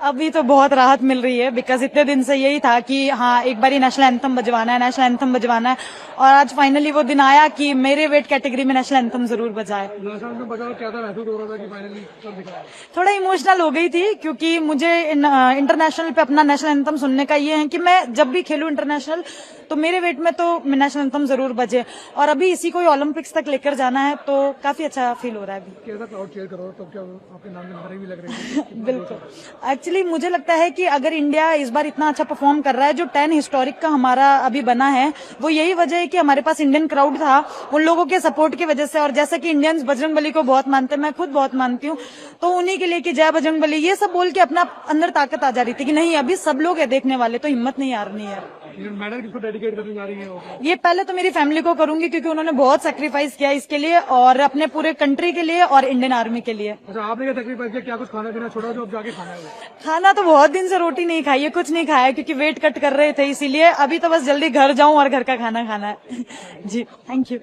अभी तो बहुत राहत मिल रही है, बिकॉज इतने दिन से यही था कि हाँ एक बार नेशनल एंथम बजवाना है, नेशनल एंथम बजवाना है, और आज फाइनली वो दिन आया कि मेरे वेट कैटेगरी में नेशनल एंथम जरूर बजाए। क्या था, महसूस हो रहा था कि फाइनली थोड़ा इमोशनल हो गई थी, क्योंकि मुझे इंटरनेशनल पे अपना नेशनल एंथम सुनने का ये है कि मैं जब भी खेलूं इंटरनेशनल तो मेरे वेट में तो नेशनल एंथम जरूर बजे, और अभी इसी को ओलंपिक्स तक लेकर जाना है, तो काफी अच्छा फील हो रहा है अभी। कैसा क्राउड चेयर करो तो क्या आपके नाम में नंबर भी लग रही है? बिल्कुल, एक्चुअली मुझे लगता है कि अगर इंडिया इस बार इतना अच्छा परफॉर्म कर रहा है, जो 10 हिस्टोरिक का हमारा अभी बना है, वो यही वजह है कि हमारे पास इंडियन क्राउड था, उन लोगों के सपोर्ट की वजह से। और जैसा कि इंडियंस बजरंगबली को बहुत मानते हैं, मैं खुद बहुत मानती हूँ, तो उन्हीं के लिए कि जय बजरंगबली ये सब बोल के अपना अंदर ताकत आ जा रही थी कि नहीं अभी सब लोग है देखने वाले, तो हिम्मत नहीं हारनी है। मेडल किसको डेडिकेट करने जा रही है? ये पहले तो मेरी फैमिली को करूंगी, क्योंकि उन्होंने बहुत सेक्रीफाइस किया इसके लिए, और अपने पूरे कंट्री के लिए और इंडियन आर्मी के लिए। अच्छा, आपने क्या तकलीफ किया? क्या कुछ खाना पीना छोड़ा जो अब जाके खाना है? खाना तो बहुत दिन से रोटी नहीं खाई है, कुछ नहीं खाया, क्योंकि वेट कट कर रहे थे, इसीलिए अभी तो बस जल्दी घर जाऊं और घर का खाना खाना है। जी थैंक यू।